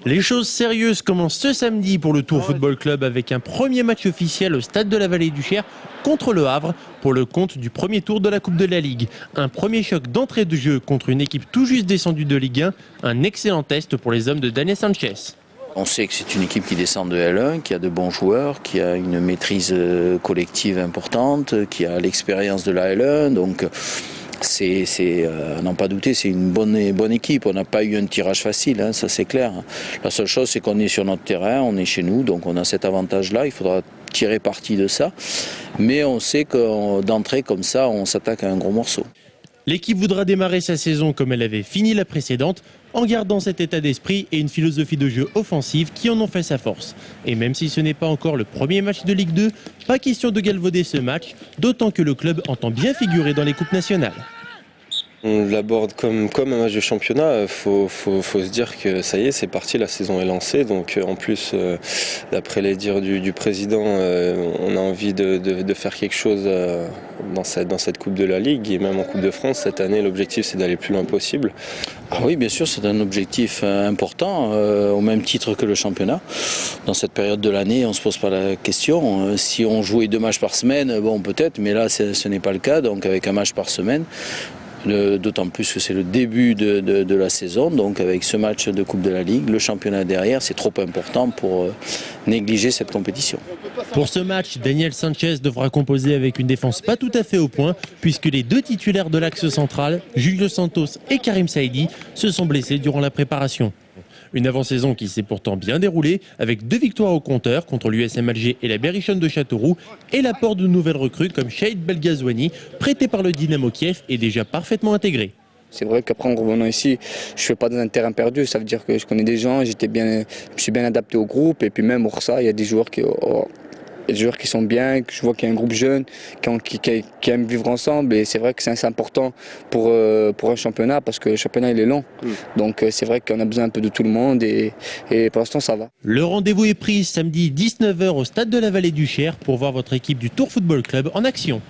Les choses sérieuses commencent ce samedi pour le Tours Football Club avec un premier match officiel au stade de la Vallée du Cher contre le Havre pour le compte du premier tour de la Coupe de la Ligue. Un premier choc d'entrée de jeu contre une équipe tout juste descendue de Ligue 1, un excellent test pour les hommes de Daniel Sanchez. On sait que c'est une équipe qui descend de L1, qui a de bons joueurs, qui a une maîtrise collective importante, qui a l'expérience de la L1, donc à n'en pas douter, c'est une bonne équipe. On n'a pas eu un tirage facile, hein, ça c'est clair. La seule chose, c'est qu'on est sur notre terrain, on est chez nous, donc on a cet avantage-là. Il faudra tirer parti de ça. Mais on sait que d'entrée comme ça, on s'attaque à un gros morceau. L'équipe voudra démarrer sa saison comme elle avait fini la précédente, en gardant cet état d'esprit et une philosophie de jeu offensive qui en ont fait sa force. Et même si ce n'est pas encore le premier match de Ligue 2, pas question de galvauder ce match, d'autant que le club entend bien figurer dans les coupes nationales. On l'aborde comme un match de championnat. Faut se dire que ça y est, c'est parti, la saison est lancée. Donc en plus, d'après les dires du président, on a envie de faire quelque chose dans cette Coupe de la Ligue. Et même en Coupe de France, cette année, l'objectif c'est d'aller le plus loin possible. Ah oui, bien sûr, c'est un objectif important, au même titre que le championnat. Dans cette période de l'année, on ne se pose pas la question. Si on jouait 2 matchs par semaine, bon peut-être, mais là ce n'est pas le cas. Donc avec un match par semaine, d'autant plus que c'est le début de la saison, donc avec ce match de Coupe de la Ligue, le championnat derrière, c'est trop important pour négliger cette compétition. Pour ce match, Daniel Sanchez devra composer avec une défense pas tout à fait au point, puisque les 2 titulaires de l'axe central, Julio Santos et Karim Saïdi, se sont blessés durant la préparation. Une avant-saison qui s'est pourtant bien déroulée, avec 2 victoires au compteur contre l'USM Alger et la Berrichonne de Châteauroux, et l'apport de nouvelles recrues comme Shahid Belghazouani, prêté par le Dynamo Kiev et déjà parfaitement intégré. C'est vrai qu'après en revenant ici, je ne fais pas dans un terrain perdu, ça veut dire que je connais des gens, je me suis bien adapté au groupe, et puis même pour ça, il y a des joueurs qui sont bien, que je vois qu'il y a un groupe jeune qui aime vivre ensemble, et c'est vrai que c'est assez important pour un championnat parce que le championnat il est long. Donc c'est vrai qu'on a besoin un peu de tout le monde et pour l'instant ça va. Le rendez-vous est pris samedi 19h au stade de la Vallée du Cher pour voir votre équipe du Tours Football Club en action.